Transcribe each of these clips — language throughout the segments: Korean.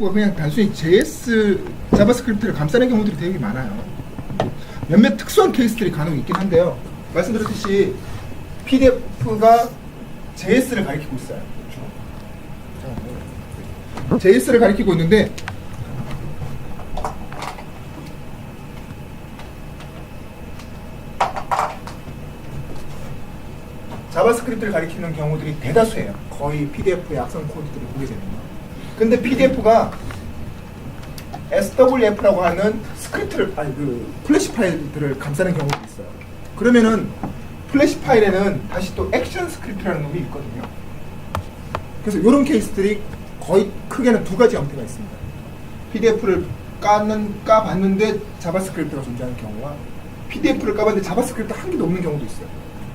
PDF가 그냥 단순히 JS, 자바스크립트를 감싸는 경우들이 되게 많아요. 몇몇 특수한 케이스들이 간혹 있긴 한데요. 말씀드렸듯이 PDF가 JS를 가리키고 있어요. JS를 가리키고 있는데 자바스크립트를 가리키는 경우들이 대다수예요. 거의 PDF의 악성 코드들을 보게 되면. 근데 PDF가 SWF라고 하는 스크립트를, 플래시 파일들을 감싸는 경우도 있어요. 그러면은 플래시 파일에는 다시 또 액션 스크립트라는 놈이 있거든요. 그래서 이런 케이스들이 거의 크게는 두 가지 형태가 있습니다. PDF를 까봤는데 자바스크립트가 존재하는 경우와 PDF를 까봤는데 자바스크립트 한 개도 없는 경우도 있어요.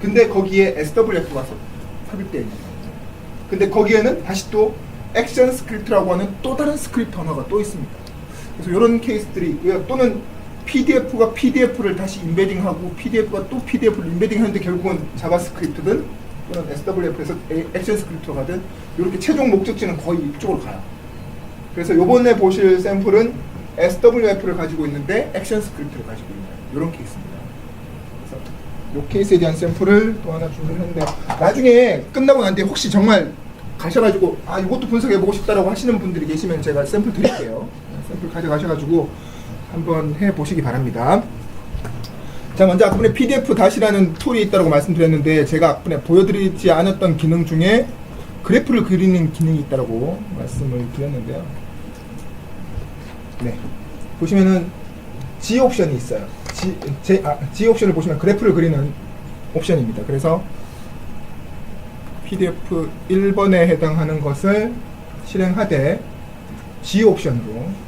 근데 거기에 SWF가 삽입되어 있는 거예요. 근데 거기에는 다시 또 액션 스크립트라고 하는 또 다른 스크립트 언어가 또 있습니다. 그래서 이런 케이스들이 있고요. 또는 PDF가 PDF를 다시 인베딩하고 PDF가 또 PDF를 인베딩하는데 결국은 자바스크립트든 또는 SWF에서 액션 스크립트로 가든 이렇게 최종 목적지는 거의 이쪽으로 가요. 그래서 이번에 보실 샘플은 SWF를 가지고 있는데 액션 스크립트를 가지고 있는 이런 케이스입니다. 그래서 이 케이스에 대한 샘플을 또 하나 준비를 했는데 나중에 끝나고 난 뒤에 혹시 정말 가셔가지고 이것도 분석해보고 싶다라고 하시는 분들이 계시면 제가 샘플 드릴게요. 샘플 가져가셔가지고 한번 해보시기 바랍니다. 자, 먼저 아까 전에 PDF 다시라는 툴이 있다고 말씀드렸는데 제가 아까 전에 보여드리지 않았던 기능 중에 그래프를 그리는 기능이 있다고 말씀을 드렸는데요. 네, 보시면은 G 옵션이 있어요. G 옵션을 보시면 그래프를 그리는 옵션입니다. 그래서 PDF 1번에 해당하는 것을 실행하되 G 옵션으로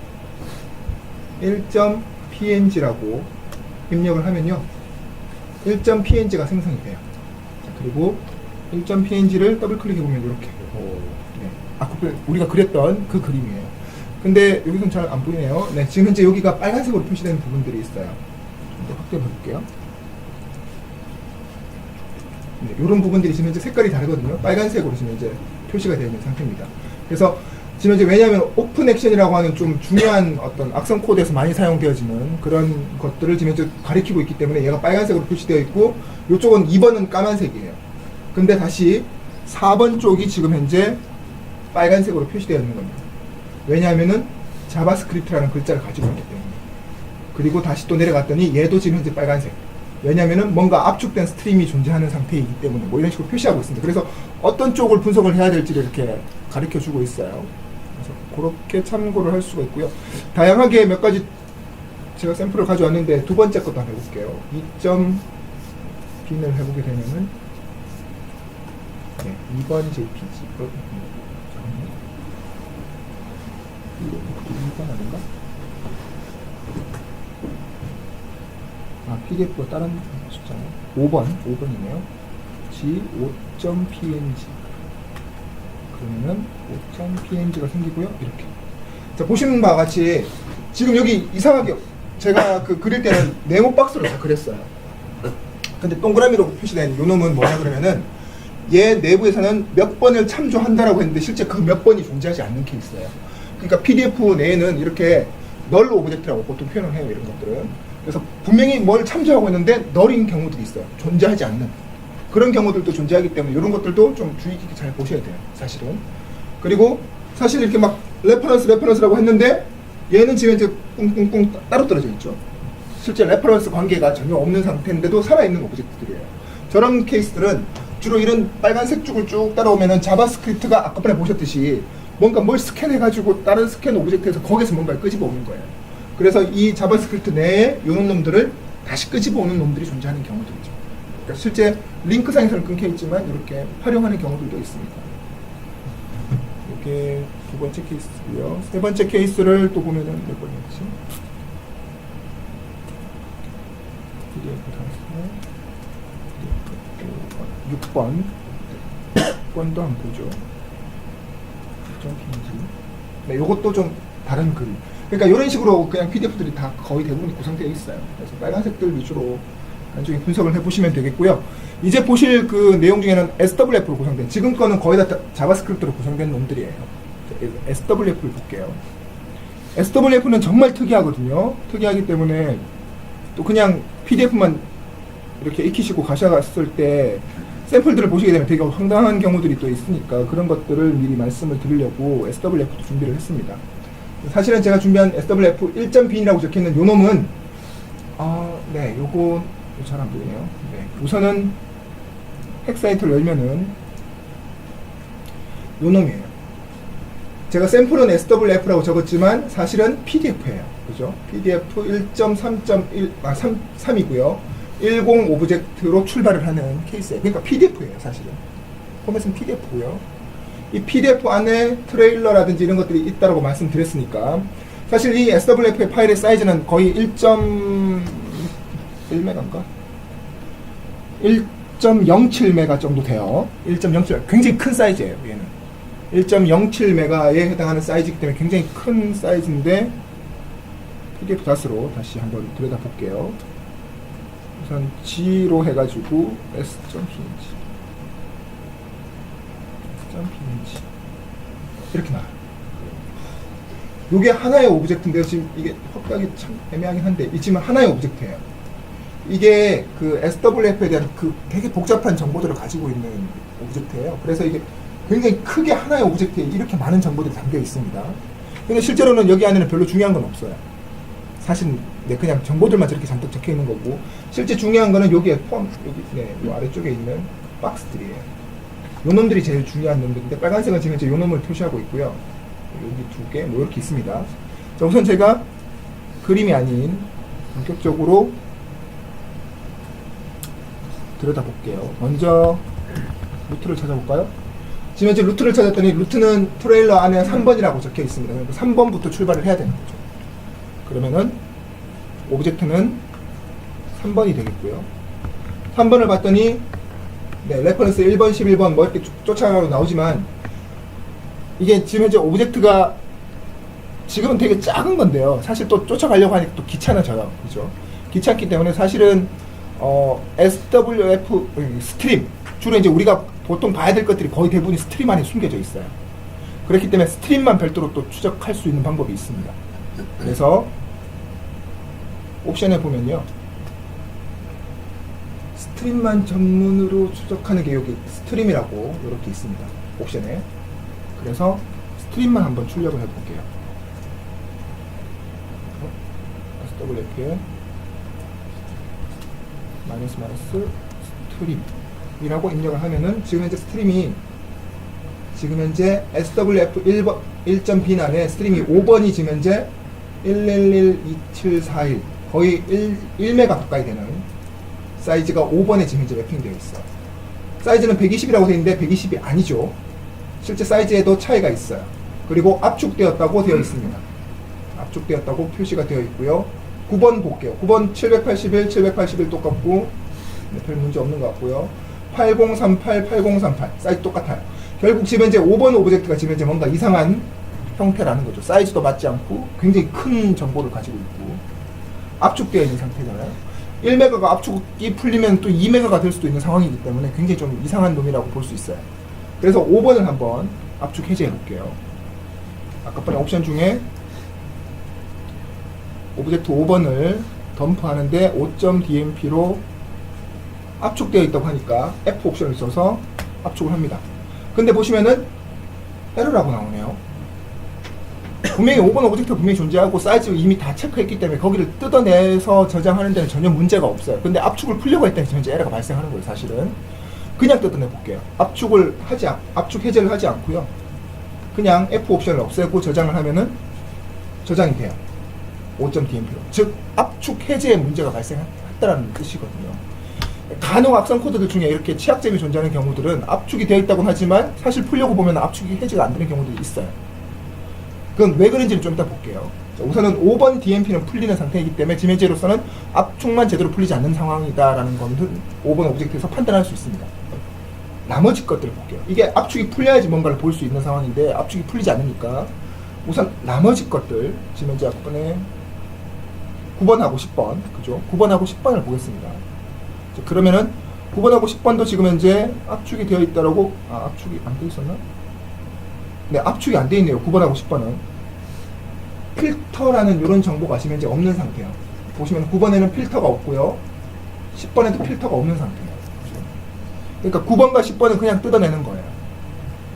1.png라고 입력을 하면요 1.png가 생성이 돼요. 자, 그리고 1.png를 더블 클릭해보면 이렇게 네. 우리가 그렸던 그 그림이에요. 근데 여기서는 잘 안 보이네요. 네, 지금 현재 여기가 빨간색으로 표시되는 부분들이 있어요. 좀 더 확대해 볼게요. 네, 이런 부분들이 지금 현재 색깔이 다르거든요. 빨간색으로 지금 현재 표시가 되어 있는 상태입니다. 그래서 지금 이제 왜냐하면 오픈 액션이라고 하는 좀 중요한 어떤 악성 코드에서 많이 사용되어지는 그런 것들을 지금 현재 가리키고 있기 때문에 얘가 빨간색으로 표시되어 있고 이쪽은 2번은 까만색이에요. 근데 다시 4번 쪽이 지금 현재 빨간색으로 표시되어 있는 겁니다. 왜냐하면은 자바스크립트라는 글자를 가지고 있기 때문에. 그리고 다시 또 내려갔더니 얘도 지금 현재 빨간색. 왜냐하면은 뭔가 압축된 스트림이 존재하는 상태이기 때문에 뭐 이런 식으로 표시하고 있습니다. 그래서 어떤 쪽을 분석을 해야 될지를 이렇게 가르쳐 주고 있어요. 그래서 그렇게 참고를 할 수가 있고요. 다양하게 몇 가지 제가 샘플을 가져왔는데 두 번째 것도 한번 해볼게요. 2.bin을 해보게 되면은 네, 2번 JPG 2번 아닌가? PDF가 다른 숫자네. 5번이네요. G 5.png. 그러면은 5.png가 생기고요. 이렇게. 자, 보시는 바와 같이 지금 여기 이상하게 제가 그릴 때는 네모 박스로 다 그렸어요. 근데 동그라미로 표시된 요 놈은 뭐냐 그러면은 얘 내부에서는 몇 번을 참조한다라고 했는데 실제 그 몇 번이 존재하지 않는 케이스예요. 그러니까 PDF 내에는 이렇게 널 오브젝트라고 보통 표현을 해요. 이런 것들은. 그래서 분명히 뭘 참조하고 있는데 널인 경우들이 있어요. 존재하지 않는 그런 경우들도 존재하기 때문에 이런 것들도 좀 주의 깊게 잘 보셔야 돼요. 사실은. 그리고 사실 이렇게 막 레퍼런스라고 했는데 얘는 지금 이제 꿍꿍꿍 따로 떨어져 있죠. 실제 레퍼런스 관계가 전혀 없는 상태인데도 살아있는 오브젝트들이에요. 저런 케이스들은 주로 이런 빨간색 쭉을 쭉 따라오면은 자바스크립트가 아까 전에 보셨듯이 뭔가 뭘 스캔해가지고 다른 스캔 오브젝트에서 거기서 뭔가를 끄집어 오는 거예요. 그래서 이 자바스크립트 내에 이런 놈들을 다시 끄집어 오는 놈들이 존재하는 경우들이죠. 그러니까 실제 링크상에서는 끊겨 있지만 이렇게 활용하는 경우들도 있습니다. 이게 두 번째 케이스고요. 세 번째 케이스를 또 보면은 몇 번이었지? PDF 6번. 6번도 한번 보죠. 네, 요것도 좀 다른 그림. 그러니까 이런 식으로 그냥 PDF들이 다 거의 대부분이 구성되어 있어요. 그래서 빨간색들 위주로 나중에 분석을 해보시면 되겠고요. 이제 보실 그 내용 중에는 SWF로 구성된, 지금 거는 거의 다 자바스크립트로 구성된 놈들이에요. SWF를 볼게요. SWF는 정말 특이하거든요. 특이하기 때문에 또 그냥 PDF만 이렇게 익히시고 가셔갔을 때 샘플들을 보시게 되면 되게 황당한 경우들이 또 있으니까 그런 것들을 미리 말씀을 드리려고 SWF도 준비를 했습니다. 사실은 제가 준비한 SWF 1.B라고 적혀있는 요 놈은 네, 요거 잘 안 보이네요. 네, 우선은 핵 사이트를 열면은 요 놈이에요. 제가 샘플은 SWF라고 적었지만 사실은 PDF예요. 그죠? PDF 1.3.1이고요. 10 오브젝트로 출발을 하는 케이스예요. 그러니까 PDF예요, 사실은. 포맷은 PDF고요. 이 PDF 안에 트레일러라든지 이런 것들이 있다고 말씀드렸으니까 사실 이 SWF 파일의 사이즈는 거의 1.1메가인가? 1.07메가 정도 돼요. 1.07 굉장히 큰 사이즈예요. 얘는 1.07메가에 해당하는 사이즈이기 때문에 굉장히 큰 사이즈인데 PDF 다스로 다시 한번 들여다볼게요. 우선 G로 해가지고 S.png 이렇게 나와요. 요게 하나의 오브젝트인데요. 지금 이게 확각이 참 애매하긴 한데 이 지금 하나의 오브젝트예요. 이게 그 SWF에 대한 그 되게 복잡한 정보들을 가지고 있는 오브젝트예요. 그래서 이게 굉장히 크게 하나의 오브젝트에 이렇게 많은 정보들이 담겨 있습니다. 근데 실제로는 여기 안에는 별로 중요한 건 없어요. 사실 네, 그냥 정보들만 저렇게 잔뜩 적혀 있는 거고 실제 중요한 거는 여기에 요 아래쪽에 있는 박스들이에요. 요 놈들이 제일 중요한 놈들인데 빨간색은 지금 이제 요 놈을 표시하고 있고요. 여기 두 개 뭐 이렇게 있습니다. 자, 우선 제가 그림이 아닌 본격적으로 들여다볼게요. 먼저 루트를 찾아볼까요? 지금 이제 루트를 찾았더니 루트는 트레일러 안에 3번이라고 적혀 있습니다. 그러니까 3번부터 출발을 해야 되는 거죠. 그러면은 오브젝트는 3번이 되겠고요. 3번을 봤더니 네, 레퍼런스 1번, 11번 뭐 이렇게 쫓아가고 나오지만 이게 지금 현재 오브젝트가 지금은 되게 작은 건데요. 사실 또 쫓아가려고 하니까 또 귀찮아져요. 그죠? 귀찮기 때문에 사실은 SWF 스트림 주로 이제 우리가 보통 봐야 될 것들이 거의 대부분이 스트림 안에 숨겨져 있어요. 그렇기 때문에 스트림만 별도로 또 추적할 수 있는 방법이 있습니다. 그래서 옵션에 보면요. 스트림만 전문으로 추적하는 게 여기 스트림이라고 이렇게 있습니다. 옵션에. 그래서 스트림만 한번 출력을 해볼게요. SWF에 마이너스 스트림이라고 입력을 하면은 지금 현재 스트림이 지금 현재 SWF 1.B 안에 스트림이 5번이 지금 현재 1112741 거의 1메가 가까이 되는 사이즈가 5번에 지금 현재 랩핑되어 있어요. 사이즈는 120이라고 되어 있는데 120이 아니죠. 실제 사이즈에도 차이가 있어요. 그리고 압축되었다고 되어 있습니다. 압축되었다고 표시가 되어 있고요. 9번 볼게요. 9번 781 똑같고 네, 별 문제 없는 것 같고요. 8038 사이즈 똑같아요. 결국 지금 현재 5번 오브젝트가 지금 현재 뭔가 이상한 형태라는 거죠. 사이즈도 맞지 않고 굉장히 큰 정보를 가지고 있고 압축되어 있는 상태잖아요. 1메가가 압축이 풀리면 또 2메가가 될 수도 있는 상황이기 때문에 굉장히 좀 이상한 놈이라고 볼 수 있어요. 그래서 5번을 한번 압축 해제해 볼게요. 아까 번에 옵션 중에 오브젝트 5번을 덤프하는데 5.dmp로 압축되어 있다고 하니까 F 옵션을 써서 압축을 합니다. 근데 보시면은 에러라고 나오네요. 분명히 5번 오브젝트가 분명히 존재하고 사이즈 이미 다 체크했기 때문에 거기를 뜯어내서 저장하는 데는 전혀 문제가 없어요. 근데 압축을 풀려고 했더니 현재 에러가 발생하는 거예요. 사실은 그냥 뜯어내 볼게요. 압축 해제를 하지 않고요. 그냥 F 옵션을 없애고 저장을 하면은 저장이 돼요. 5.dmp로. 즉 압축 해제에 문제가 발생했다라는 뜻이거든요. 간혹 악성 코드들 중에 이렇게 취약점이 존재하는 경우들은 압축이 되어 있다고 하지만 사실 풀려고 보면 압축이 해제가 안 되는 경우들이 있어요. 그건 왜 그런지는 좀 이따 볼게요. 자, 우선은 5번 DMP는 풀리는 상태이기 때문에 지금 현재로서는 압축만 제대로 풀리지 않는 상황이다라는 것은 5번 오브젝트에서 판단할 수 있습니다. 나머지 것들을 볼게요. 이게 압축이 풀려야지 뭔가를 볼 수 있는 상황인데 압축이 풀리지 않으니까 우선 나머지 것들 지금 현재 앞번에 9번하고 10번 그죠? 9번하고 10번을 보겠습니다. 자, 그러면은 9번하고 10번도 지금 현재 압축이 되어 있다라고 압축이 안 되어 있었나? 네, 압축이 안 되어 있네요. 9번하고 10번은 필터라는 이런 정보가 아시면 이제 없는 상태예요. 보시면 9번에는 필터가 없고요. 10번에도 필터가 없는 상태예요. 그러니까 9번과 10번은 그냥 뜯어내는 거예요.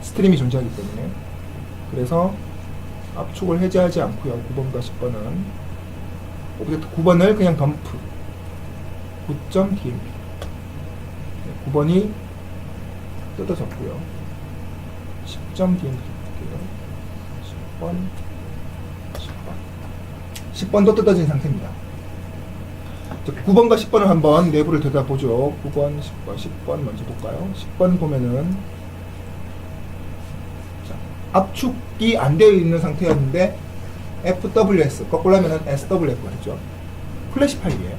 스트림이 존재하기 때문에. 그래서 압축을 해제하지 않고요. 9번과 10번은 오브젝트 9번을 그냥 덤프 9.dmp 9번이 뜯어졌고요. 10.dmp 볼게요. 10번도 뜯어진 상태입니다. 9번과 10번을 한번 내부를 들여다보죠. 9번, 10번, 10번 먼저 볼까요? 10번 보면은 자, 압축이 안 되어 있는 상태였는데 FWS, 거꾸로 하면은 SWF가 됐죠. 플래시 파일이에요.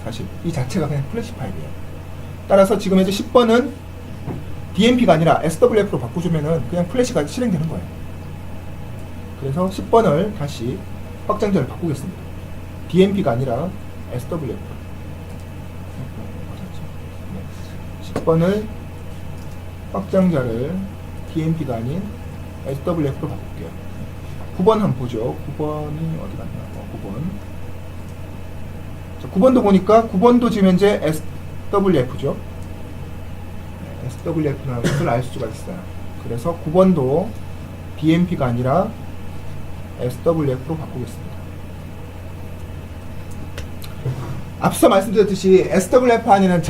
사실 이 자체가 그냥 플래시 파일이에요. 따라서 지금 이제 10번은 DMP가 아니라 SWF로 바꿔주면은 그냥 플래시가 실행되는 거예요. 그래서 10번을 다시 확장자를 바꾸겠습니다. DMP가 아니라 SWF. 10번을 확장자를 DMP가 아닌 SWF로 바꿀게요. 9번 한번 보죠. 9번이 어디 갔나? 9번. 자, 9번도 보니까 9번도 지금 현재 SWF죠. SWF라는 것을 알 수가 있어요. 그래서 9번도 DMP가 아니라 SWF로 바꾸겠습니다. 앞서 말씀드렸듯이 SWF 안에는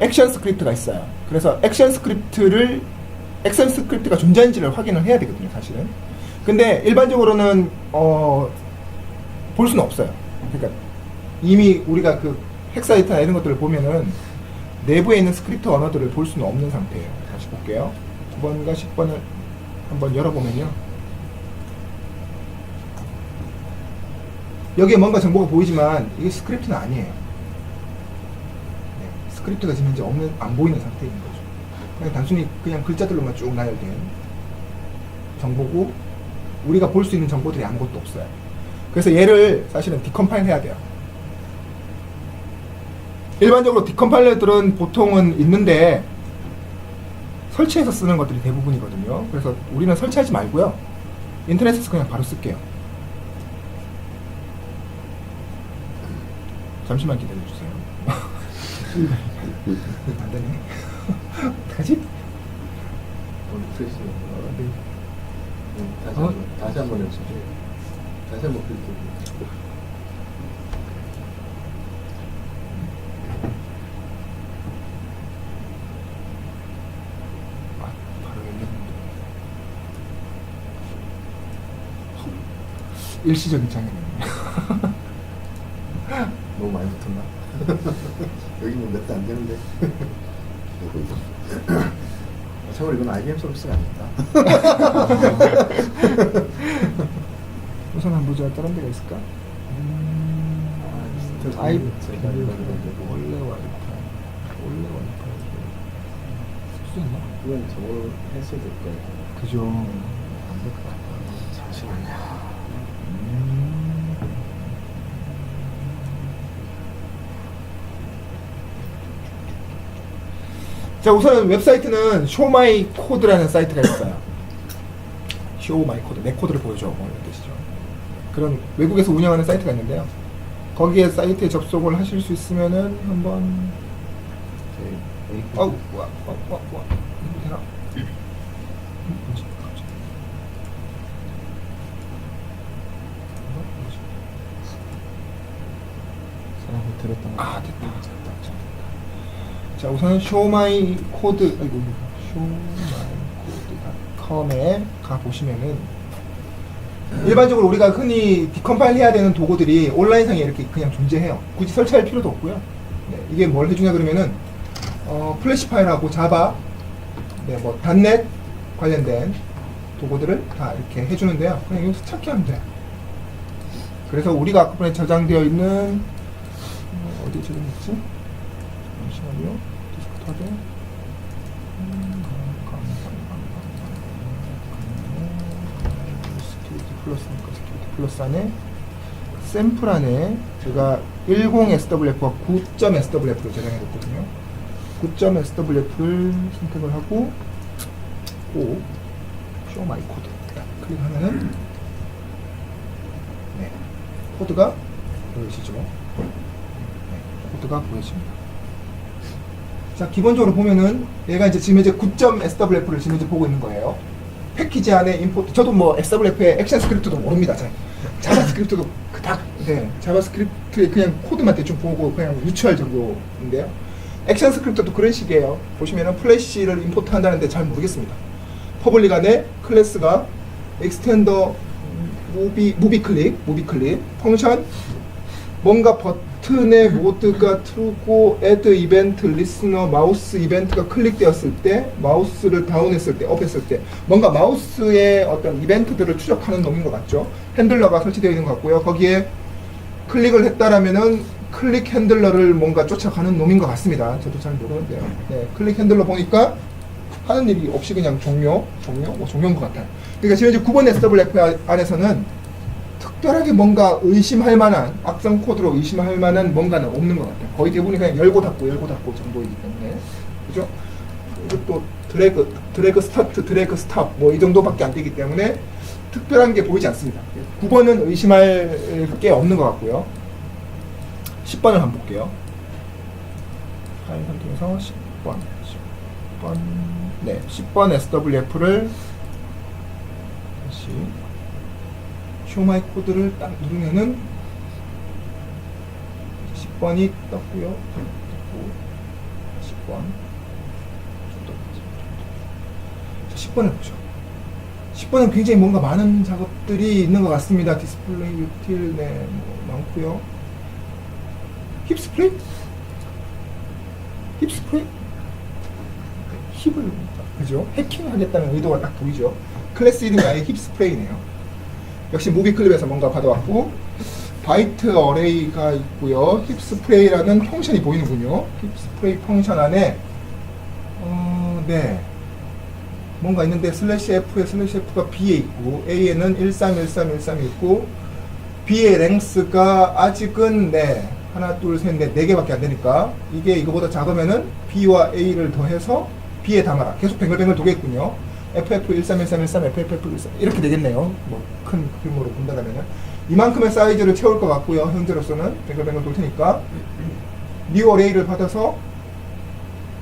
액션 스크립트가 있어요. 그래서 액션 스크립트가 존재한지를 확인을 해야 되거든요, 사실은. 근데 일반적으로는 볼 수는 없어요. 그러니까 이미 우리가 그 핵사이트나 이런 것들을 보면은 내부에 있는 스크립트 언어들을 볼 수는 없는 상태예요. 다시 볼게요. 9번과 10번을 한번 열어보면요. 여기에 뭔가 정보가 보이지만 이게 스크립트는 아니에요. 네, 스크립트가 지금 현재 안 보이는 상태인 거죠. 그냥 단순히 그냥 글자들로만 쭉 나열된 정보고 우리가 볼 수 있는 정보들이 아무것도 없어요. 그래서 얘를 사실은 디컴파일 해야 돼요. 일반적으로 디컴파일러들은 보통은 있는데 설치해서 쓰는 것들이 대부분이거든요. 그래서 우리는 설치하지 말고요. 인터넷에서 그냥 바로 쓸게요. 잠시만 기다려주세요. 안 되네. 어떡하지? 다시 한번 해주세요. 다시 한번 클릭해주세요. 바로 열렸는데. 일시적인 장애네요. 너무 많이 붙었나? 여기는 몇 대 안 되는데. 참고로 이건 IBM 서비스가 아닙니다. 우선 한번 보자. 다른 데가 있을까? 원래 와이파이. 숙소였나? 그건 저걸 했어야 될 거예요. 그죠. 안 될 것 같다. 잠시만요. 자, 우선 웹사이트는 쇼마이 코드라는 사이트가 있어요. 쇼마이 코드, 내 코드를 보여줘, 뭐 이런 뜻이죠. 그런 외국에서 운영하는 사이트가 있는데요. 거기에 사이트에 접속을 하실 수 있으면은 한번 이거 되나? 사람을 들었던 거. 됐다. 자, 우선 showmycode.com에 가 보시면은 일반적으로 우리가 흔히 디컴파일 해야 되는 도구들이 온라인상에 이렇게 그냥 존재해요. 굳이 설치할 필요도 없고요. 네, 이게 뭘 해주냐 그러면은 플래시 파일하고 자바, 뭐 .NET 관련된 도구들을 다 이렇게 해주는데요. 그냥 여기서 찾기 하면 돼요. 그래서 우리가 앞부분에 저장되어 있는 어디에 저장했지? 잠시만요. 디스크탑에 스키리티 플러스니까 스키리티 플러스 안에 샘플 안에 제가 10SWF와 9.SWF를 저장해뒀거든요. 9.SWF를 선택을 하고 쇼 마이 코드 클릭하면은 코드가 보여지죠. 네, 코드가 보여집니다. 자, 기본적으로 보면은 얘가 이제 지금 이제 9.swf를 지금 이제 보고 있는 거예요. 패키지 안에 임포트. 저도 뭐 swf의 액션 스크립트도 모릅니다. 자바스크립트도 네, 자바스크립트의 그냥 코드만 대충 보고 그냥 유추할 정도인데요. 액션 스크립트도 그런 식이에요. 보시면은 플래시를 임포트 한다는데 잘 모르겠습니다. 퍼블릭 안에 클래스가 extender 무비 클릭 펑션 뭔가 버튼의 모드가 트루고 add 이벤트 리스너 마우스 이벤트가 클릭되었을 때 마우스를 다운했을 때 업했을 때 뭔가 마우스의 어떤 이벤트들을 추적하는 놈인 것 같죠. 핸들러가 설치되어 있는 것 같고요. 거기에 클릭을 했다라면은 클릭 핸들러를 뭔가 쫓아가는 놈인 것 같습니다. 저도 잘 모르는데요. 네, 클릭 핸들러 보니까 하는 일이 없이 그냥 종료인 것 같아요. 그러니까 지금 이제 9번 SWF 안에서는 특별하게 뭔가 의심할 만한, 악성 코드로 의심할 만한 뭔가는 없는 것 같아요. 거의 대부분이 그냥 열고 닫고 정도이기 때문에. 그죠? 그리고 또 드래그 스타트, 드래그 스탑, 뭐 이 정도밖에 안 되기 때문에 특별한 게 보이지 않습니다. 9번은 의심할 게 없는 것 같고요. 10번을 한번 볼게요. 파일 선택해서 10번. 네, 10번 SWF를 다시 show my 코드를 딱 누르면은 10번이 떴고요. 10번. 10번을 보죠. 10번은 굉장히 뭔가 많은 작업들이 있는 것 같습니다. 디스플레이 유틸, 네, 뭐 많고요. 힙스프레이? 힙을, 그죠? 해킹하겠다는 의도가 딱 보이죠? 클래스 이름이 아예 힙스프레이네요. 역시 무비클립에서 뭔가 받아왔고, 바이트 어레이가 있고요. 힙스프레이라는 펑션이 보이는군요. 힙스프레이 펑션 안에, 네. 뭔가 있는데, 슬래시 F가 B에 있고, A에는 131313이 있고, B의 랭스가 아직은, 네. 하나, 둘, 셋, 넷, 4개밖에 안 되니까, 이게 이거보다 작으면은 B와 A를 더해서 B에 담아라. 계속 뱅글뱅글 도겠군요. FF131313, FFF13 이렇게 되겠네요. 뭐 큰 규모로 본다면은 이만큼의 사이즈를 채울 것 같고요. 현재로서는 뱅글뱅글 돌 테니까 뉴 어레이를 받아서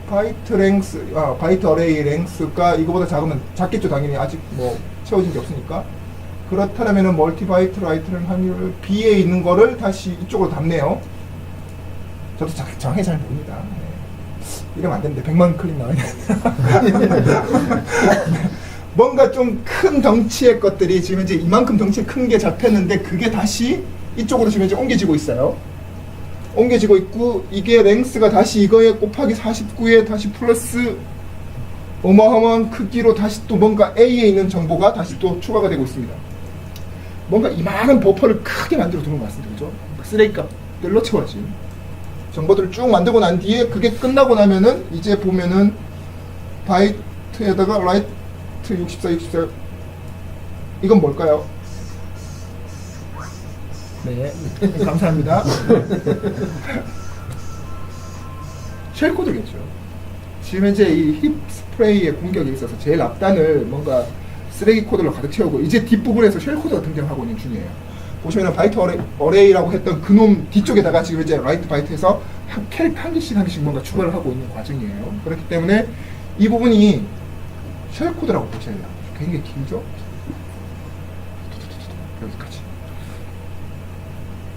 바이트 어레이 랭스가 이거보다 작으면 작겠죠. 당연히 아직 뭐 채워진 게 없으니까. 그렇다면은 멀티 바이트 라이트를 확률 B에 있는 거를 다시 이쪽으로 담네요. 저도 정확히 잘 모릅니다. 네. 이러면 안 되는데 100만 클릭 나와야 되는데 뭔가 좀 큰 덩치의 것들이 지금 이제 이만큼 덩치 큰 게 잡혔는데 그게 다시 이쪽으로 지금 이제 옮겨지고 있어요. 옮겨지고 있고 이게 랭스가 다시 이거에 곱하기 49에 다시 플러스 어마어마한 크기로 다시 또 뭔가 A에 있는 정보가 다시 또 추가가 되고 있습니다. 뭔가 이만한 버퍼를 크게 만들어 두는 것 같습니다. 그죠? 쓰레기값들로 채워지. 정보들을 쭉 만들고 난 뒤에 그게 끝나고 나면은 이제 보면은 바이트에다가 라이트 64 이건 뭘까요? 네, 감사합니다. 쉘 코드겠죠. 지금 현재 이 힙 스프레이의 공격에 있어서 제일 앞단을 뭔가 쓰레기 코드로 가득 채우고 이제 뒷부분에서 쉘 코드가 등장하고 있는 중이에요. 보시면 바이트 어레이라고 했던 그놈 뒤쪽에다가 지금 이제 라이트 바이트에서 캐릭터 한 개씩 뭔가 추가를 하고 있는 과정이에요. 그렇기 때문에 이 부분이 쉘 코드라고 보셔야 돼요. 굉장히 길죠? 여기까지.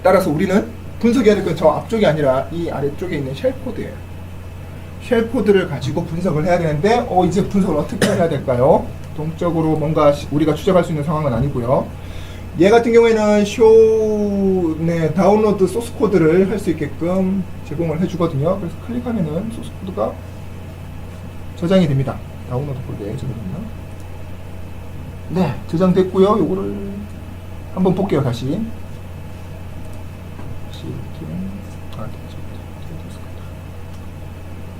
따라서 우리는 분석해야 될 건 저 앞쪽이 아니라 이 아래쪽에 있는 쉘 코드예요. 쉘 코드를 가지고 분석을 해야 되는데 이제 분석을 어떻게 해야 될까요? 동적으로 뭔가 우리가 추적할 수 있는 상황은 아니고요. 얘 같은 경우에는 네, 다운로드 소스 코드를 할 수 있게끔 제공을 해주거든요. 그래서 클릭하면은 소스 코드가 저장이 됩니다. 다운로드 코드에 저장됩니다. 네, 저장됐고요. 요거를 한번 볼게요. 다시 이렇게.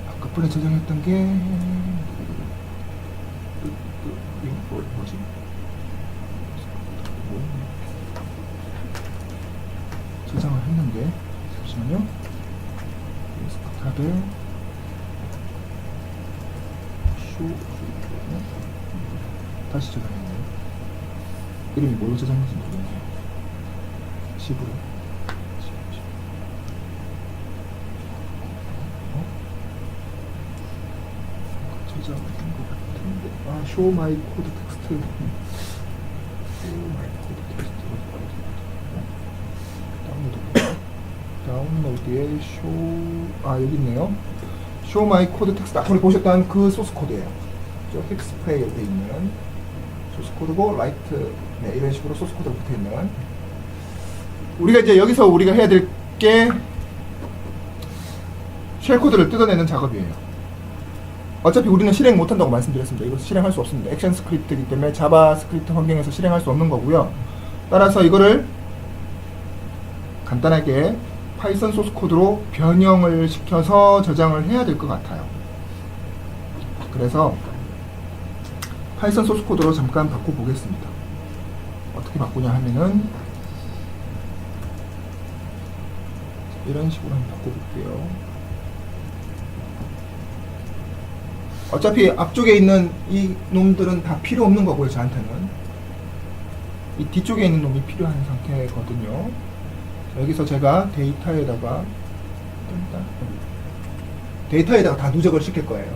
아까 번에 저장했던 게 뭐지? 저장을 했는데 잠시만요. 탑에 다시 저장했네요. 이름이 뭘로 저장했는지 모르겠네요. 다시 집으로. 저장된 것 같은데. 아, show my code text. show my code text. 다운로드에 여기 있네요. show my code text. 아까 우리 보셨던 그 소스 코드예요. 저 픽스 파일에 있는 소스 코드고 라이트, 네, 이런 식으로 소스 코드가 붙어 있는. 우리가 이제 여기서 우리가 해야 될 게 쉘 코드를 뜯어내는 작업이에요. 어차피 우리는 실행 못한다고 말씀드렸습니다. 이거 실행할 수 없습니다. 액션 스크립트이기 때문에 자바스크립트 환경에서 실행할 수 없는 거고요. 따라서 이거를 간단하게 파이썬 소스 코드로 변형을 시켜서 저장을 해야 될 것 같아요. 그래서 파이썬 소스 코드로 잠깐 바꿔보겠습니다. 어떻게 바꾸냐 하면은 이런 식으로 한번 바꿔볼게요. 어차피 앞쪽에 있는 이 놈들은 다 필요 없는 거고요. 저한테는 이 뒤쪽에 있는 놈이 필요한 상태거든요. 여기서 제가 데이터에다가 다 누적을 시킬 거예요.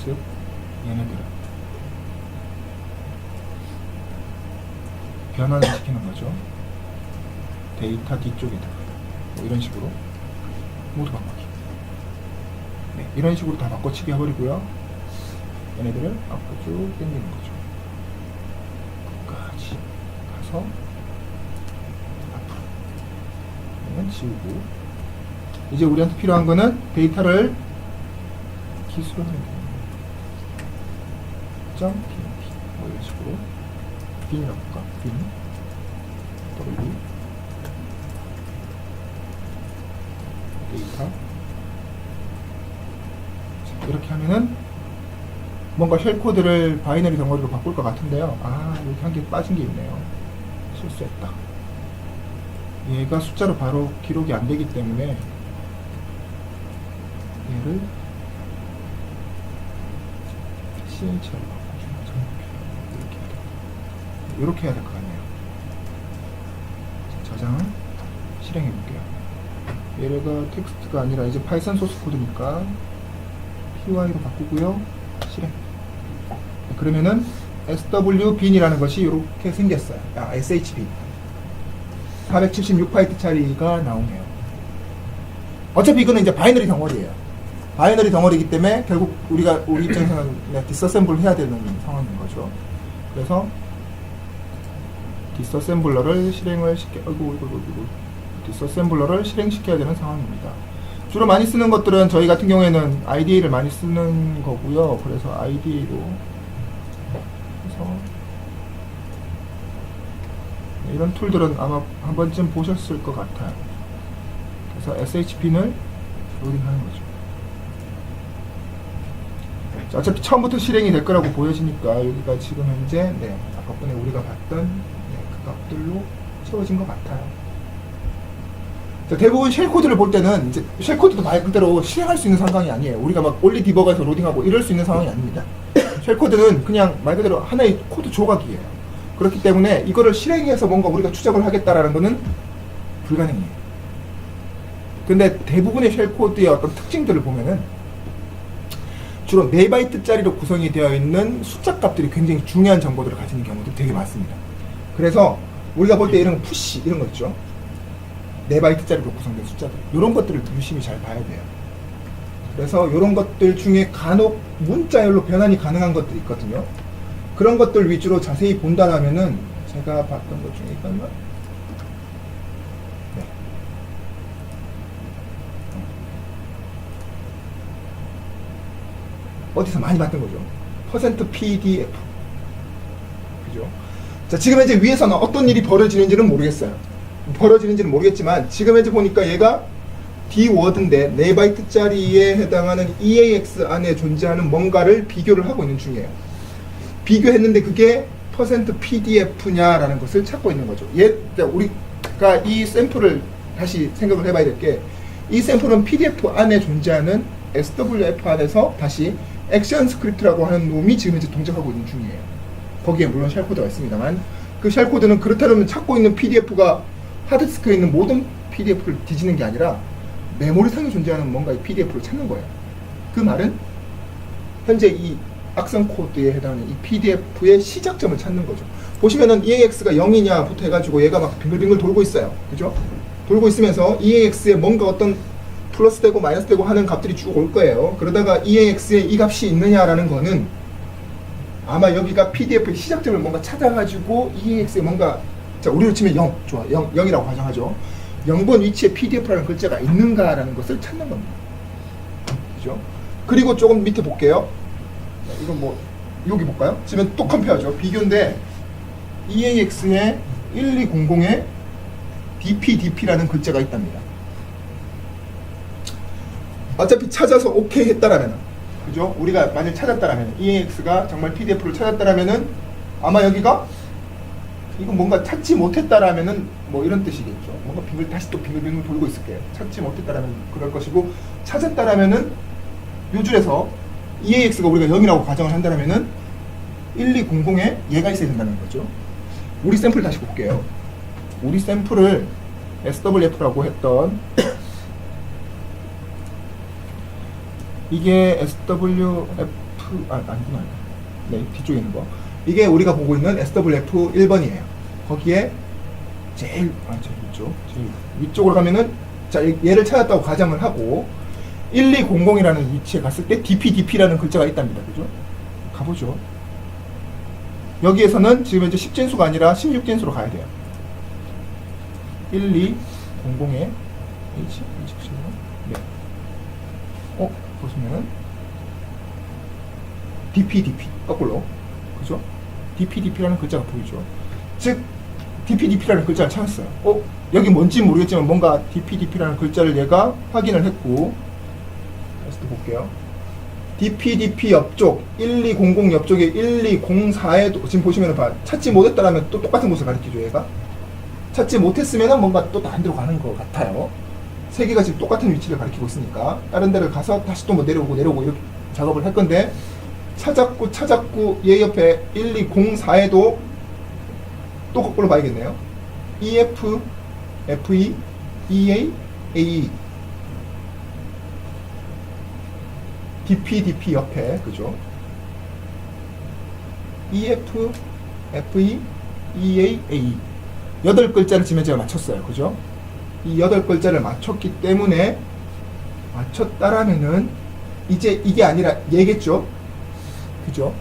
즉 얘네들을 변환을 시키는 거죠. 데이터 뒤쪽에다가 뭐 이런 식으로 모두 바꾸기. 네, 이런 식으로 다 바꿔치기 해버리고요. 얘네들을 앞으로 쭉 당기는 거죠. 끝까지 가서 앞으로 얘는 지우고, 이제 우리한테 필요한 거는 데이터를 기수로 하면 돼요. .pnp 뭐 이런 식으로 bin이라고 볼까? bin w 데이터. 이렇게 하면은 뭔가 쉘 코드를 바이너리 덩어리로 바꿀 것 같은데요. 아, 여기 한 개 빠진 게 있네요. 실수했다. 얘가 숫자로 바로 기록이 안 되기 때문에 얘를 CHR로 바꿔주는 거죠. 이렇게 해야 될 것 같네요. 저장을 실행해 볼게요. 얘가 텍스트가 아니라 이제 파이썬 소스 코드니까 py로 바꾸고요. 실행. 그러면은 swbin이라는 것이 이렇게 생겼어요. shbin 476바이트짜리가 나오네요. 어차피 이거는 이제 바이너리 덩어리예요. 바이너리 덩어리이기 때문에 결국 우리 입장에서는 디스어셈블 해야 되는 상황인 거죠. 그래서 디스어셈블러를 디스어셈블러를 실행시켜야 되는 상황입니다. 주로 많이 쓰는 것들은 저희 같은 경우에는 IDE를 많이 쓰는 거고요. 그래서 IDE로 해서 이런 툴들은 아마 한 번쯤 보셨을 것 같아요. 그래서 SHBin을 로딩하는 거죠. 자, 어차피 처음부터 실행이 될 거라고 보여지니까 여기가 지금 현재 아까 전에 우리가 봤던 그 값들로 채워진 것 같아요. 자, 대부분 쉘 코드를 볼 때는 이제 쉘 코드도 말 그대로 실행할 수 있는 상황이 아니에요. 우리가 막 올리 디버거에서 로딩하고 이럴 수 있는 상황이 아닙니다. 쉘 코드는 그냥 말 그대로 하나의 코드 조각이에요. 그렇기 때문에 이거를 실행해서 뭔가 우리가 추적을 하겠다라는 거는 불가능해요. 근데 대부분의 쉘 코드의 어떤 특징들을 보면은 주로 4바이트짜리로 구성이 되어 있는 숫자 값들이 굉장히 중요한 정보들을 가지는 경우도 되게 많습니다. 그래서 우리가 볼 때 이런 푸시 이런 거 있죠. 4바이트짜리로 구성된 숫자들, 이런 것들을 유심히 잘 봐야 돼요. 그래서 이런 것들 중에 간혹 문자열로 변환이 가능한 것들이 있거든요. 그런 것들 위주로 자세히 본다라면은 제가 봤던 것 중에 있었나? 네. 어디서 많이 봤던 거죠. %pdf. 그죠? 자, 지금 현재 위에서는 어떤 일이 벌어지는지는 모르겠지만 지금 현재 보니까 얘가 dword인데 4바이트짜리에 해당하는 EAX 안에 존재하는 뭔가를 비교를 하고 있는 중이에요. 비교했는데 그게 %pdf냐라는 것을 찾고 있는 거죠. 우리가 이 샘플을 다시 생각을 해봐야 될 게, 이 샘플은 PDF 안에 존재하는 SWF 안에서 다시 액션 스크립트라고 하는 놈이 지금 현재 동작하고 있는 중이에요. 거기에 물론 쉘 코드가 있습니다만, 그 쉘 코드는 그렇다면 찾고 있는 PDF가 하드디스크에 있는 모든 PDF를 뒤지는 게 아니라 메모리상에 존재하는 뭔가의 PDF를 찾는 거예요. 그 말은 현재 이 악성 코드에 해당하는 이 PDF의 시작점을 찾는 거죠. 보시면은 EAX가 0이냐부터 해가지고 얘가 막 빙글빙글 돌고 있어요. 그죠? 돌고 있으면서 EAX에 뭔가 어떤 플러스 되고 마이너스 되고 하는 값들이 쭉 올 거예요. 그러다가 EAX에 이 값이 있느냐라는 거는 아마 여기가 PDF의 시작점을 뭔가 찾아가지고 EAX에 뭔가, 자, 우리로 치면 0, 좋아, 0이라고 가정하죠. 0번 위치에 PDF라는 글자가 있는가라는 것을 찾는 겁니다. 그죠? 그리고 조금 밑에 볼게요. 이건 뭐, 여기 볼까요? 지금 또 컴페어죠. 비교인데, EAX에 1200에 DPDP라는 글자가 있답니다. 어차피 찾아서 오케이 했다라면, 그죠? 우리가 만약 찾았다라면, EAX가 정말 PDF를 찾았다라면은, 아마 여기가, 이거 뭔가 찾지 못했다라면은, 뭐 이런 뜻이겠죠. 뭔가 다시 또 빙글빙글 돌고 있을게요. 찾지 못했다라면 그럴 것이고, 찾았다라면은, 요 줄에서 EAX가 우리가 0이라고 가정을 한다면은, 1200에 얘가 있어야 된다는 거죠. 우리 샘플 다시 볼게요. 우리 샘플을 SWF라고 했던 이게 SWF 아니구나. 네, 뒤쪽에 있는 거. 이게 우리가 보고 있는 SWF 1번이에요. 거기에 제일 위쪽으로 가면은, 자, 얘를 찾았다고 가정을 하고 1200이라는 위치에 갔을 때 DPDP라는 글자가 있답니다. 그죠? 가보죠. 여기에서는 지금 이제 10진수가 아니라 16진수로 가야 돼요. 1200에 H, 네. 보시면은 DPDP 거꾸로, 그죠? DPDP라는 글자가 보이죠. 즉 DPDP라는 글자를 찾았어요. 여기 뭔지 모르겠지만 뭔가 DPDP라는 글자를 얘가 확인을 했고, 다시 또 볼게요. DPDP 옆쪽 1200 옆쪽에 1204에도 지금 보시면은 찾지 못했다라면 또 똑같은 곳을 가리키죠. 얘가 찾지 못했으면은 뭔가 또 다른 데로 가는 것 같아요. 세 개가 지금 똑같은 위치를 가리키고 있으니까 다른 데를 가서 다시 또 뭐 내려오고 이렇게 작업을 할 건데, 찾았고 얘 옆에 1204에도 또 거꾸로 봐야겠네요. EF, FE, EA, AE DPDP 옆에, 그죠? EF, FE, EA, AE 8글자를 지금 제가 맞췄어요. 그죠? 이 8글자를 맞췄기 때문에, 맞췄다라면은 이제 이게 아니라 얘겠죠? 그죠?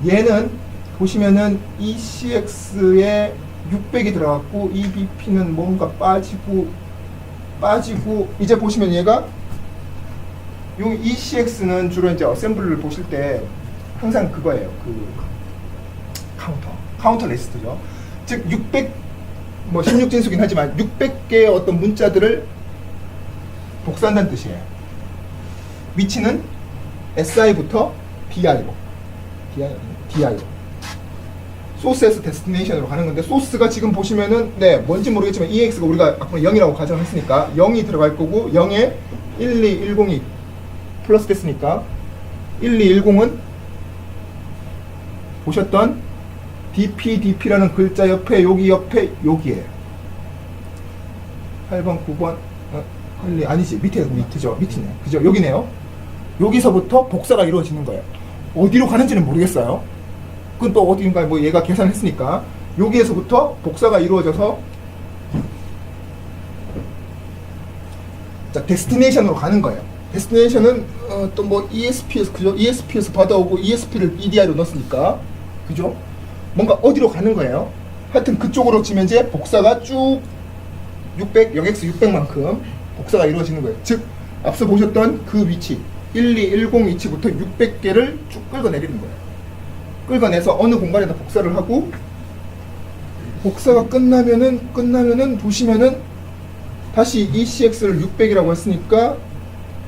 얘는 보시면은 ECX에 600이 들어갔고 EBP는 뭔가 빠지고 이제 보시면 얘가 요 ECX는 주로 이제 어셈블리를 보실 때 항상 그거예요. 그 카운터 리스트죠. 즉 600, 뭐 16진수긴 하지만 600개의 어떤 문자들을 복사한다는 뜻이에요. 위치는 SI부터 DI로 소스에서 데스티네이션으로 가는 건데, 소스가 지금 보시면은 뭔지 모르겠지만 EX가 우리가 아까 0이라고 가정했으니까 0이 들어갈 거고, 0에 1210이 플러스 됐으니까 1210은 보셨던 DPDP라는 글자 옆에 여기에요. 8번, 9번, 아니지, 밑이죠. 그죠? 여기네요. 여기서부터 복사가 이루어지는 거예요. 어디로 가는지는 모르겠어요. 그건 또 어딘가 뭐 얘가 계산했으니까 여기에서부터 복사가 이루어져서, 자, 데스티네이션으로 가는 거예요. 데스티네이션은 또 뭐 ESP에서, 그죠? ESP에서 받아오고 ESP를 EDI로 넣었으니까, 그죠? 뭔가 어디로 가는 거예요. 하여튼 그쪽으로 치면 이제 복사가 쭉 600, 0x600만큼 복사가 이루어지는 거예요. 즉 앞서 보셨던 그 위치 1210 위치부터 600개를 쭉 끌어내리는 거예요. 끌어내서 어느 공간에다 복사를 하고, 복사가 끝나면은 보시면은 다시 ECX를 600이라고 했으니까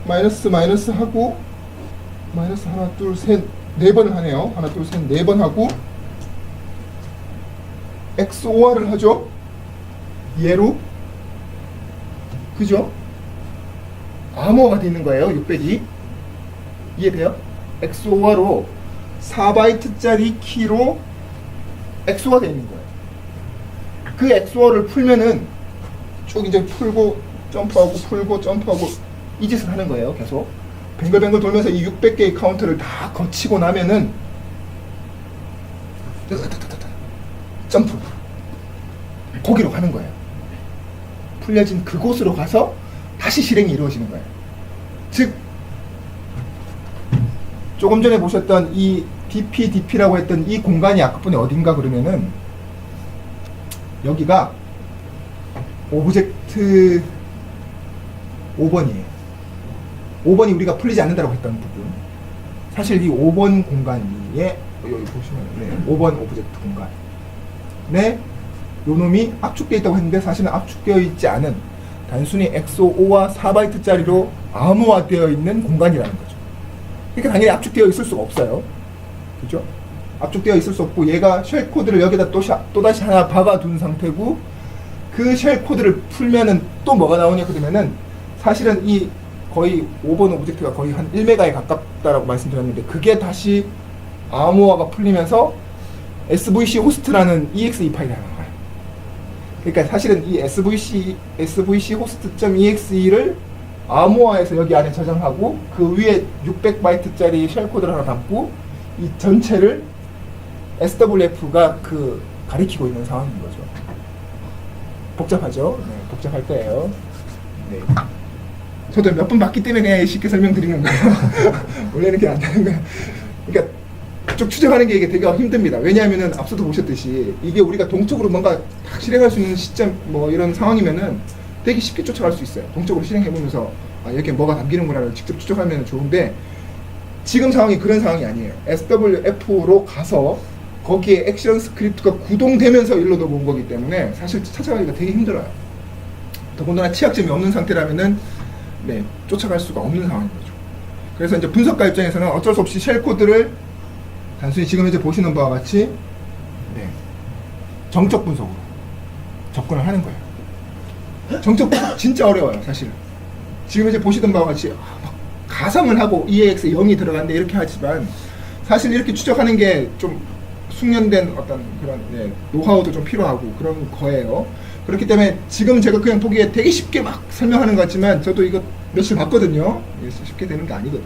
마이너스 하고, 마이너스 하나 둘 셋 네 번을 하네요. 하나 둘 셋 네 번 하고 XOR을 하죠. 얘로, 그죠? 암호화가 되어 있는 거예요. 600이 이해돼요? XOR로 4바이트짜리 키로 XOR가 되어 있는 거예요. 그 XOR를 풀면은 쭉 이제 풀고 점프하고 풀고 점프하고 이 짓을 하는 거예요. 계속 뱅글뱅글 돌면서 이 600개의 카운터를 다 거치고 나면은 점프 거기로 가는 거예요. 풀려진 그곳으로 가서 다시 실행이 이루어지는 거예요. 즉 조금 전에 보셨던 이 DP라고 했던 이 공간이 아까분에 어딘가 그러면은 여기가 오브젝트 5번이에요. 5번이 우리가 풀리지 않는다고 했던 부분. 사실 이 5번 공간에 여기 보시면 5번 오브젝트 공간에 요 놈이 압축되어 있다고 했는데 사실은 압축되어 있지 않은 단순히 XOR와 4바이트짜리로 암호화되어 있는 공간이라는 거죠. 그러니까 당연히 압축되어 있을 수가 없어요. 그죠? 압축되어 있을 수 없고 얘가 쉘 코드를 여기다 또다시 하나 박아둔 상태고 그 쉘 코드를 풀면은 또 뭐가 나오냐 그러면은 사실은 이 거의 5번 오브젝트가 거의 한 1메가에 가깝다라고 말씀드렸는데 그게 다시 암호화가 풀리면서 SVC 호스트라는 exe 파일이 하나 나와요. 그러니까 사실은 이 svc host.exe를 암호화해서 여기 안에 저장하고 그 위에 600바이트짜리 쉘 코드를 하나 담고 이 전체를 SWF가 가리키고 있는 상황인 거죠. 복잡하죠? 네, 복잡할 거예요. 네. 저도 몇 번 봤기 때문에 그냥 쉽게 설명드리는 거예요. 원래는 이렇게 안 되는 거예요. 그러니까 쭉 추적하는 게 이게 되게 힘듭니다. 왜냐하면은 앞서도 보셨듯이 이게 우리가 동적으로 뭔가 딱 실행할 수 있는 시점 뭐 이런 상황이면은 되게 쉽게 쫓아갈 수 있어요. 동적으로 실행해보면서 이렇게 뭐가 담기는구나를 직접 추적하면 좋은데 지금 상황이 그런 상황이 아니에요. SWF로 가서 거기에 액션 스크립트가 구동되면서 일로 넘어온 거기 때문에 사실 찾아가기가 되게 힘들어요. 더군다나 취약점이 없는 상태라면은 쫓아갈 수가 없는 상황인 거죠. 그래서 이제 분석가 입장에서는 어쩔 수 없이 쉘 코드를 단순히 지금 이제 보시는 바와 같이 정적 분석으로 접근을 하는 거예요. 정적 분석 진짜 어려워요, 사실은. 지금 이제 보시던 바와 같이 막 가상을 하고 EAX 0이 들어간데 이렇게 하지만 사실 이렇게 추적하는 게 좀 숙련된 어떤 그런 노하우도 좀 필요하고 그런 거예요. 그렇기 때문에 지금 제가 그냥 보기에 되게 쉽게 막 설명하는 것 같지만 저도 이거 며칠 봤거든요. 쉽게 되는 게 아니거든요.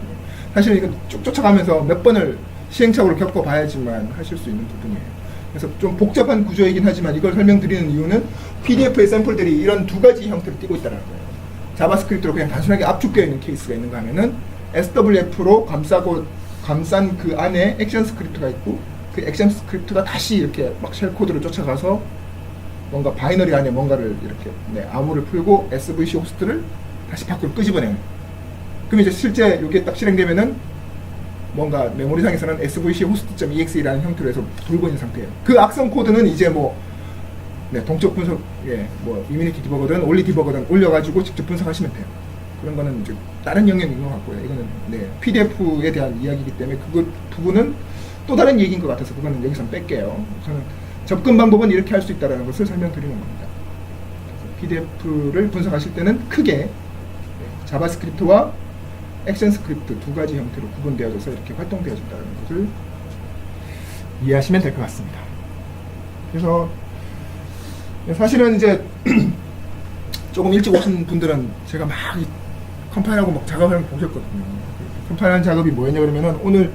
사실 이거 쭉 쫓아가면서 몇 번을 시행착오를 겪어봐야지만 하실 수 있는 부분이에요. 그래서 좀 복잡한 구조이긴 하지만 이걸 설명드리는 이유는 PDF의 샘플들이 이런 두 가지 형태를 띠고 있다는 거예요. 자바스크립트로 그냥 단순하게 압축되어 있는 케이스가 있는가 하면은 SWF로 감싼 그 안에 액션 스크립트가 있고 그 액션 스크립트가 다시 이렇게 막 쉘 코드를 쫓아가서 뭔가 바이너리 안에 뭔가를 이렇게 암호를 풀고 SVC 호스트를 다시 밖으로 끄집어내는. 그럼 이제 실제 이게 딱 실행되면은 뭔가 메모리상에서는 svc host.exe라는 형태로 해서 돌고 있는 상태예요. 그 악성 코드는 이제 동적 분석, 이뮤니티 디버거든, 올리 디버거든 올려가지고 직접 분석하시면 돼요. 그런 거는 이제 다른 영역인 것 같고요. 이거는 PDF에 대한 이야기이기 때문에 그 부분은 또 다른 얘기인 것 같아서 그거는 여기서 뺄게요. 저는 접근 방법은 이렇게 할 수 있다는 것을 설명드리는 겁니다. PDF를 분석하실 때는 크게 자바스크립트와 액션 스크립트 두 가지 형태로 구분되어져서 이렇게 활동되어진다는 것을 이해하시면 될 것 같습니다. 그래서 사실은 이제 조금 일찍 오신 분들은 제가 막 컴파일하고 막 작업을 보셨거든요. 컴파일하는 작업이 뭐였냐 그러면은 오늘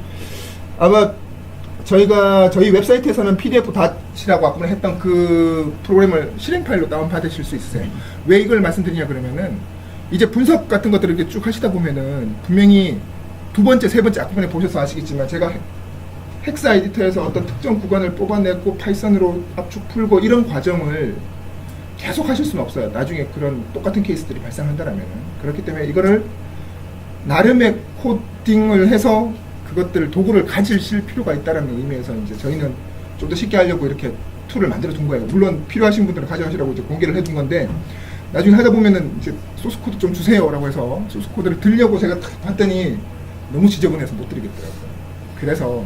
아마 저희 웹사이트에서는 PDF.이라고 아까 했던 그 프로그램을 실행 파일로 다운받으실 수 있어요. 왜 이걸 말씀드리냐 그러면은 이제 분석 같은 것들을 이렇게 쭉 하시다 보면은 분명히 두 번째, 세 번째 아까 보셔서 아시겠지만 제가 헥사 에디터에서 어떤 특정 구간을 뽑아내고 파이썬으로 압축 풀고 이런 과정을 계속 하실 수는 없어요. 나중에 그런 똑같은 케이스들이 발생한다라면. 그렇기 때문에 이거를 나름의 코딩을 해서 그것들 도구를 가지실 필요가 있다는 의미에서 이제 저희는 좀 더 쉽게 하려고 이렇게 툴을 만들어 둔 거예요. 물론 필요하신 분들은 가져가시라고 이제 공개를 해둔 건데 나중에 하다 보면은 이제 소스 코드 좀 주세요라고 해서 소스 코드를 들려고 제가 딱 봤더니 너무 지저분해서 못 드리겠더라고요. 그래서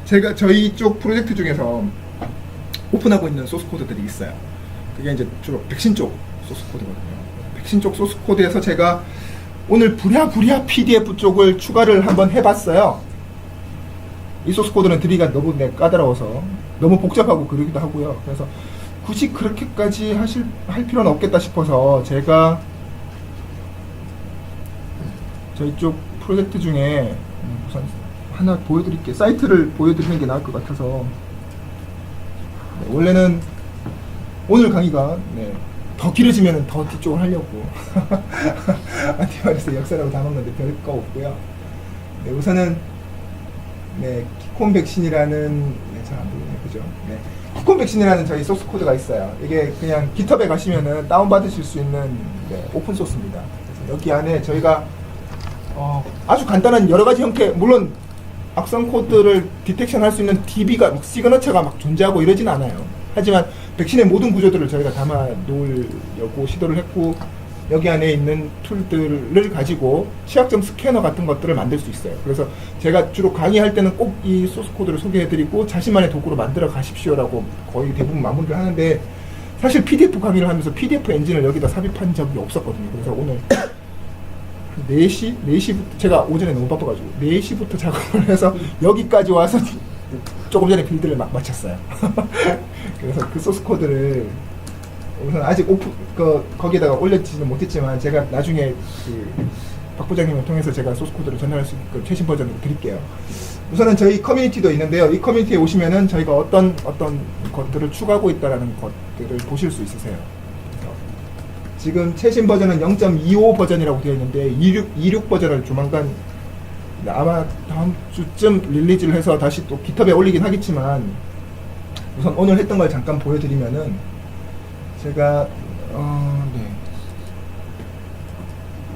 제가 저희 쪽 프로젝트 중에서 오픈하고 있는 소스 코드들이 있어요. 그게 이제 주로 백신 쪽 소스 코드거든요. 백신 쪽 소스 코드에서 제가 오늘 부랴부랴 PDF 쪽을 추가를 한번 해봤어요. 이 소스 코드는 들이가 너무 까다로워서 너무 복잡하고 그러기도 하고요. 그래서 굳이 그렇게까지 할 필요는 없겠다 싶어서 제가 저희 쪽 프로젝트 중에 우선 하나 보여드릴게요. 사이트를 보여드리는 게 나을 것 같아서. 네, 원래는 오늘 강의가 더 길어지면 더 뒤쪽을 하려고 안티바이러스 역사라고 다 먹는데 별거 없고요. 네, 우선은 키콘 백신이라는 잘 안 보이네요, 그죠? 키콘 백신이라는 저희 소스 코드가 있어요. 이게 그냥 깃허브에 가시면은 다운 받으실 수 있는 오픈 소스입니다. 그래서 여기 안에 저희가 아주 간단한 여러 가지 형태, 물론 악성 코드를 디텍션 할 수 있는 DB가 시그너처가 막 존재하고 이러진 않아요. 하지만 백신의 모든 구조들을 저희가 담아 놓으려고 시도를 했고, 여기 안에 있는 툴들을 가지고 취약점 스캐너 같은 것들을 만들 수 있어요. 그래서 제가 주로 강의할 때는 꼭 이 소스 코드를 소개해드리고 자신만의 도구로 만들어 가십시오라고 거의 대부분 마무리를 하는데, 사실 PDF 강의를 하면서 PDF 엔진을 여기다 삽입한 적이 없었거든요. 그래서 오늘 4시부터, 제가 오전에 너무 바빠가지고 4시부터 작업을 해서 여기까지 와서 조금 전에 빌드를 막 마쳤어요. 그래서 그 소스 코드를 우선 아직 거기에다가 올려지는 못했지만, 제가 나중에 박 부장님을 통해서 제가 소스 코드를 전달할 수 있게끔 최신 버전으로 드릴게요. 우선은 저희 커뮤니티도 있는데요. 이 커뮤니티에 오시면은 저희가 어떤 것들을 추가하고 있다라는 것들을 보실 수 있으세요. 지금 최신 버전은 0.25 버전이라고 되어 있는데 26 버전을 조만간 아마 다음 주쯤 릴리즈를 해서 다시 또 깃허브에 올리긴 하겠지만, 우선 오늘 했던 걸 잠깐 보여드리면은, 제가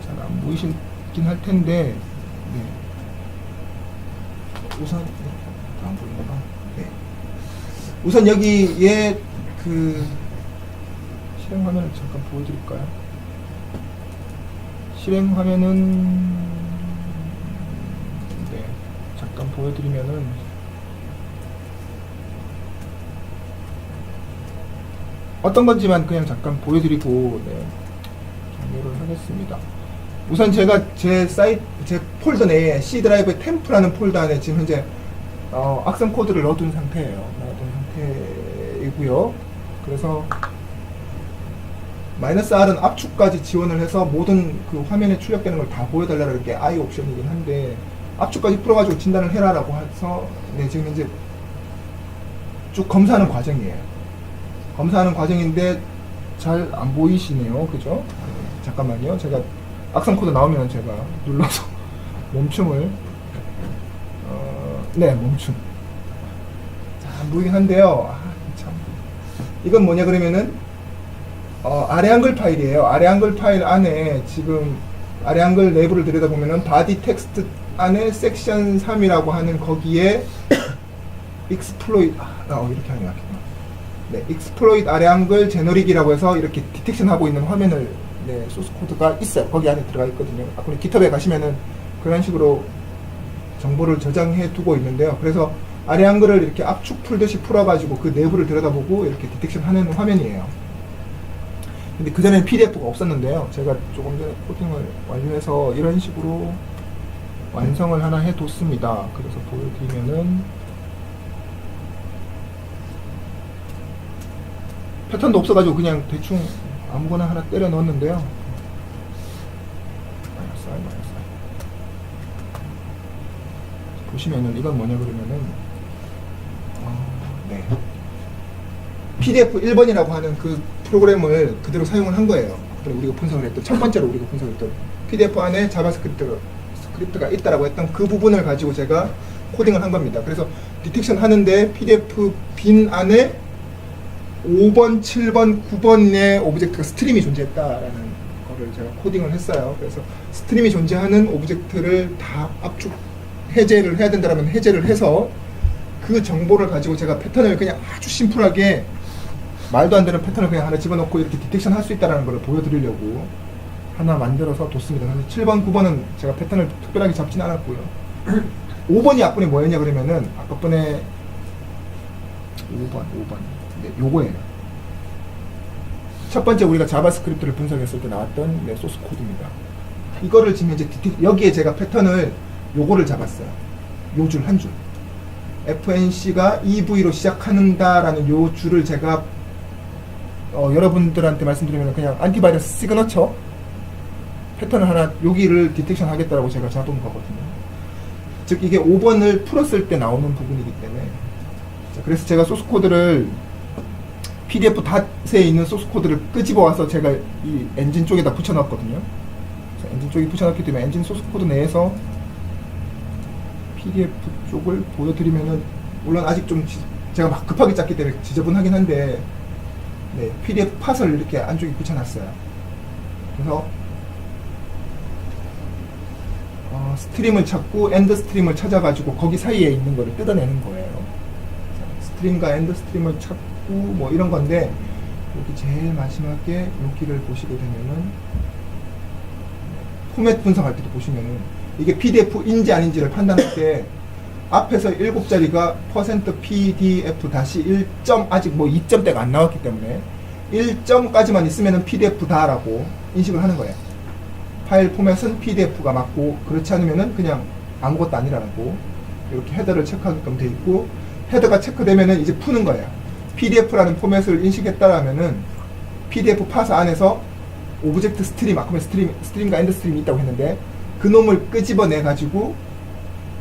잘 안 보이시긴 할 텐데, 우선 안 보이나? 우선 여기에 실행 화면을 잠깐 보여드릴까요? 실행 화면은 잠깐 보여드리면은, 어떤 건지만 그냥 잠깐 보여드리고 종료를 하겠습니다. 우선 제가 제 폴더 내에 C 드라이브 템프라는 폴더 안에 지금 현재 악성 코드를 넣어둔 상태예요. 상태이고요. 그래서 -R은 압축까지 지원을 해서 모든 그 화면에 출력되는 걸 다 보여달라는 게 I 옵션이긴 한데, 압축까지 풀어가지고 진단을 해라라고 해서 지금 현재 쭉 검사하는 과정이에요. 검사하는 과정인데 잘 안 보이시네요, 그죠? 잠깐만요. 제가 악성 코드 나오면 제가 눌러서 멈춤을 멈춤. 자, 안 보이긴 한데요. 참. 이건 뭐냐 그러면은 아래 한글 파일이에요. 아래 한글 파일 안에 지금 아래 한글 내부를 들여다보면은 바디 텍스트 안에 섹션 3이라고 하는 거기에 익스플로이트 이렇게 하는 게 맞겠구나. 익스플로이트 아래 한글 제너릭이라고 해서 이렇게 디텍션 하고 있는 화면을 소스 코드가 있어요. 거기 안에 들어가 있거든요. 아까 깃허브에 가시면은 그런 식으로 정보를 저장해 두고 있는데요. 그래서 아래 한글을 이렇게 압축 풀듯이 풀어가지고 그 내부를 들여다보고 이렇게 디텍션 하는 화면이에요. 근데 그전에는 PDF가 없었는데요. 제가 조금 전에 코딩을 완료해서 이런 식으로 완성을 하나 해뒀습니다. 그래서 보여드리면은, 패턴도 없어가지고 그냥 대충 아무거나 하나 때려 넣었는데요. 보시면은 이건 뭐냐 그러면은 PDF 1번이라고 하는 그 프로그램을 그대로 사용을 한 거예요. 우리가 분석을 했던, 첫 번째로 우리가 분석했던 PDF 안에 자바스크립트가 있다라고 했던 그 부분을 가지고 제가 코딩을 한 겁니다. 그래서 디텍션 하는데 PDF 빈 안에 5번, 7번, 9번의 오브젝트가 스트림이 존재했다라는 거를 제가 코딩을 했어요. 그래서 스트림이 존재하는 오브젝트를 다 압축 해제를 해야 된다면 해제를 해서 그 정보를 가지고 제가 패턴을 그냥 아주 심플하게, 말도 안 되는 패턴을 그냥 하나 집어넣고 이렇게 디텍션 할 수 있다는 걸 보여드리려고 하나 만들어서 뒀습니다. 그래서 7번, 9번은 제가 패턴을 특별하게 잡진 않았고요. 5번이 앞번에 뭐였냐 그러면은, 아까번에 5번 요거예요. 첫 번째 우리가 자바스크립트를 분석했을 때 나왔던 소스 코드입니다. 이거를 지금 이제 여기에 제가 패턴을 요거를 잡았어요. 요 줄 한 줄. FNC가 EV로 시작한다라는 요 줄을 제가 여러분들한테 말씀드리면 그냥 안티바이러스 시그너처 패턴을 하나 여기를 디텍션 하겠다라고 제가 잡은 거거든요. 즉 이게 5번을 풀었을 때 나오는 부분이기 때문에 자, 그래서 제가 소스 코드를 PDF 닷에 있는 소스 코드를 끄집어 와서 제가 이 엔진 쪽에다 붙여놨거든요. 엔진 쪽에 붙여놨기 때문에 엔진 소스 코드 내에서 PDF 쪽을 보여드리면은 물론 아직 좀 제가 막 급하게 짰기 때문에 지저분하긴 한데 네, PDF 팟을 이렇게 안쪽에 붙여놨어요. 그래서 스트림을 찾고 엔드 스트림을 찾아가지고 거기 사이에 있는 거를 뜯어내는 거예요. 스트림과 엔드 스트림을 찾고 뭐 이런 건데 여기 제일 마지막에 여기를 보시게 되면은 포맷 분석할 때도 보시면은 이게 PDF인지 아닌지를 판단할 때 앞에서 7자리가 %PDF-1. 아직 뭐 2점대가 안 나왔기 때문에 1점까지만 있으면은 PDF다라고 인식을 하는 거예요. 파일 포맷은 PDF가 맞고 그렇지 않으면은 그냥 아무것도 아니라고 이렇게 헤더를 체크하게끔 돼 있고 헤더가 체크되면은 이제 푸는 거예요. PDF라는 포맷을 인식했다라면은 PDF 파스 안에서 오브젝트 스트림, 아까 스트림과 엔드 스트림이 있다고 했는데 그 놈을 끄집어내 가지고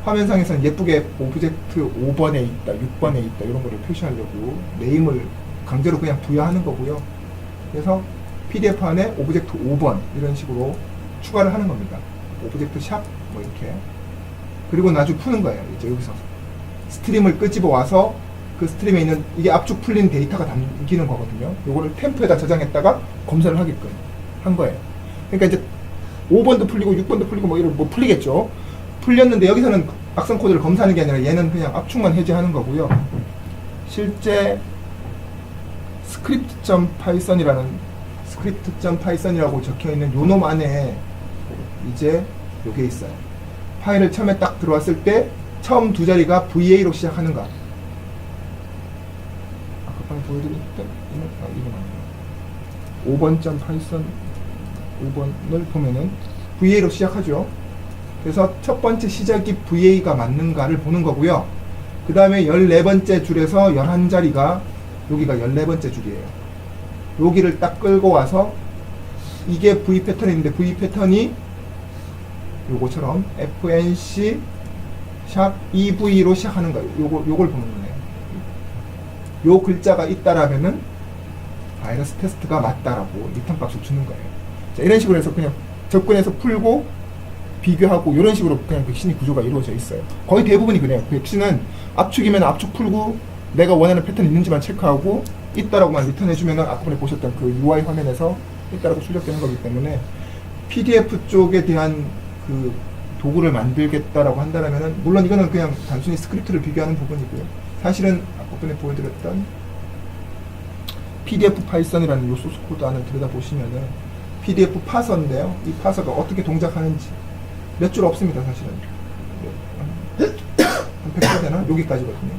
화면상에서는 예쁘게 오브젝트 5번에 있다, 6번에 있다 이런 거를 표시하려고 네임을 강제로 그냥 부여하는 거고요. 그래서 PDF 안에 오브젝트 5번 이런 식으로 추가를 하는 겁니다. 오브젝트 샵 뭐 이렇게. 그리고 나중에 푸는 거예요. 이제 여기서 스트림을 끄집어 와서 그 스트림에 있는 이게 압축 풀린 데이터가 담기는 거거든요. 요거를 템프에다 저장했다가 검사를 하게끔 한 거예요. 그러니까 이제 5번도 풀리고 6번도 풀리고 뭐 이런 뭐 풀리겠죠. 풀렸는데 여기서는 악성 코드를 검사하는 게 아니라 얘는 그냥 압축만 해제하는 거고요. 실제 script.python이라고 적혀 있는 요 놈 안에 이제 요게 있어요. 파일을 처음에 딱 들어왔을 때 처음 두 자리가 VA로 시작하는가. 아까 방금 보여드렸던 이거 맞네요. 5번.python 5번을 보면은 VA로 시작하죠. 그래서 첫 번째 시작이 VA가 맞는가를 보는 거고요. 그 다음에 14번째 줄에서 11자리가 여기가 14번째 줄이에요. 여기를 딱 끌고 와서 이게 V 패턴인데 V 패턴이 요거처럼 FNC 샵 EV로 시작하는 거예요. 요걸 보는 거예요. 요 글자가 있다라면은 바이러스 테스트가 맞다라고 리턴 값을 주는 거예요. 자, 이런 식으로 해서 그냥 접근해서 풀고 비교하고 이런 식으로 그냥 백신이 구조가 이루어져 있어요. 거의 대부분이 그래요. 백신은 압축이면 압축 풀고 내가 원하는 패턴이 있는지만 체크하고 있다라고만 리턴해주면 아까 전에 보셨던 그 UI 화면에서 있다라고 출력되는 거기 때문에 PDF 쪽에 대한 그 도구를 만들겠다라고 한다면은 물론 이거는 그냥 단순히 스크립트를 비교하는 부분이고요. 사실은 아까 전에 보여드렸던 PDF 파이썬이라는 요 소스 코드 안을 들여다보시면은 PDF 파서인데요. 이 파서가 어떻게 동작하는지 몇 줄 없습니다, 사실은. 한 100줄 되나? 여기까지거든요.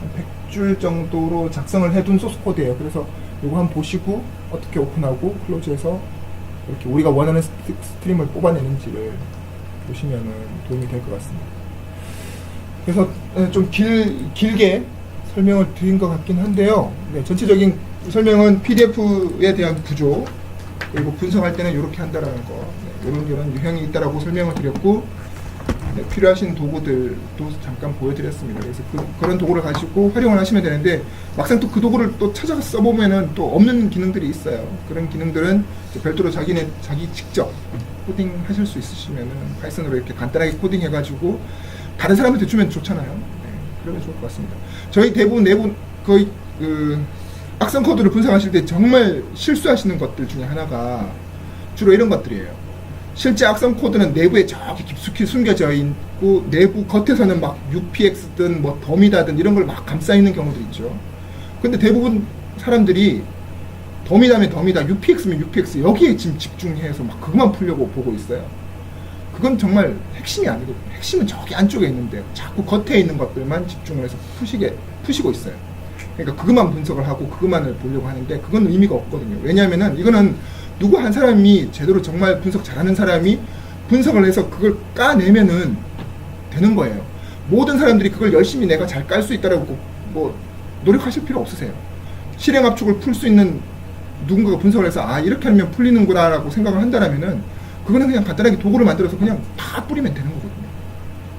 한 100줄 정도로 작성을 해둔 소스 코드예요. 그래서 이거 한번 보시고 어떻게 오픈하고 클로즈해서 이렇게 우리가 원하는 스트림을 뽑아내는지를 보시면은 도움이 될 것 같습니다. 그래서 좀 길게 설명을 드린 것 같긴 한데요. 네, 전체적인 설명은 PDF에 대한 구조 그리고 분석할 때는 이렇게 한다라는 거, 네, 이런 유형이 있다라고 설명을 드렸고, 네, 필요하신 도구들도 잠깐 보여드렸습니다. 그래서 그런 도구를 가지고 활용을 하시면 되는데 막상 또 그 도구를 또 찾아서 써보면은 또 없는 기능들이 있어요. 그런 기능들은 이제 별도로 자기 직접 코딩하실 수 있으시면은 파이썬으로 이렇게 간단하게 코딩해가지고 다른 사람한테 주면 좋잖아요. 네, 그러면 좋을 것 같습니다. 저희 대부분 거의 악성 코드를 분석하실 때 정말 실수하시는 것들 중에 하나가 주로 이런 것들이에요. 실제 악성 코드는 내부에 저기 깊숙이 숨겨져 있고 내부 겉에서는 막 UPX든 뭐 더미다든 이런 걸 막 감싸 있는 경우도 있죠. 근데 대부분 사람들이 더미다면 더미다, UPX면 UPX 여기에 지금 집중해서 막 그것만 풀려고 보고 있어요. 그건 정말 핵심이 아니거든요. 핵심은 저기 안쪽에 있는데 자꾸 겉에 있는 것들만 집중을 해서 푸시고 있어요. 그러니까 그것만 분석을 하고 그것만을 보려고 하는데 그건 의미가 없거든요. 왜냐하면은 이거는 누구 한 사람이 제대로 정말 분석 잘하는 사람이 분석을 해서 그걸 까내면은 되는 거예요. 모든 사람들이 그걸 열심히 내가 잘 깔 수 있다라고 꼭 뭐 노력하실 필요 없으세요. 실행 압축을 풀 수 있는 누군가가 분석을 해서 아 이렇게 하면 풀리는구나라고 생각을 한다라면은 그거는 그냥 간단하게 도구를 만들어서 그냥 다 뿌리면 되는 거거든요.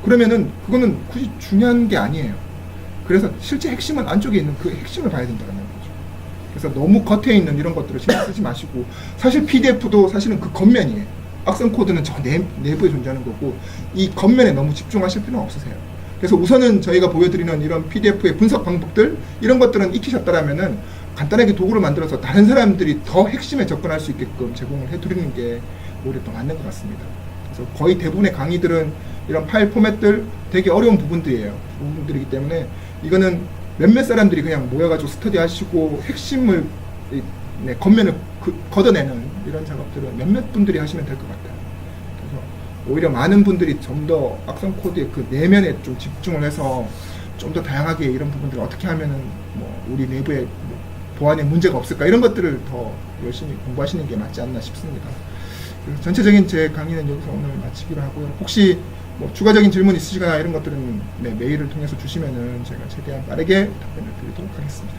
그러면은 그거는 굳이 중요한 게 아니에요. 그래서 실제 핵심은 안쪽에 있는 그 핵심을 봐야 된다는 거죠. 그래서 너무 겉에 있는 이런 것들을 신경 쓰지 마시고, 사실 PDF도 사실은 그 겉면이에요. 악성 코드는 저 내부에 존재하는 거고 이 겉면에 너무 집중하실 필요는 없으세요. 그래서 우선은 저희가 보여드리는 이런 PDF의 분석 방법들 이런 것들은 익히셨다라면은 간단하게 도구를 만들어서 다른 사람들이 더 핵심에 접근할 수 있게끔 제공을 해드리는 게 오히려 더 맞는 것 같습니다. 그래서 거의 대부분의 강의들은 이런 파일 포맷들 되게 어려운 부분들이기 때문에 이거는 몇몇 사람들이 그냥 모여가지고 스터디하시고 핵심을 겉면을 걷어내는 이런 작업들은 몇몇 분들이 하시면 될 것 같아요. 그래서 오히려 많은 분들이 좀 더 악성 코드의 그 내면에 좀 집중을 해서 좀 더 다양하게 이런 부분들을 어떻게 하면은 뭐 우리 내부에 뭐 보안에 문제가 없을까 이런 것들을 더 열심히 공부하시는 게 맞지 않나 싶습니다. 그래서 전체적인 제 강의는 여기서 오늘 마치기로 하고요. 혹시 뭐 추가적인 질문 있으시거나 이런 것들은 메일을 통해서 주시면은 제가 최대한 빠르게 답변을 드리도록 하겠습니다.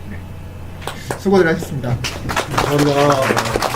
네. 수고들 하셨습니다. 감사합니다.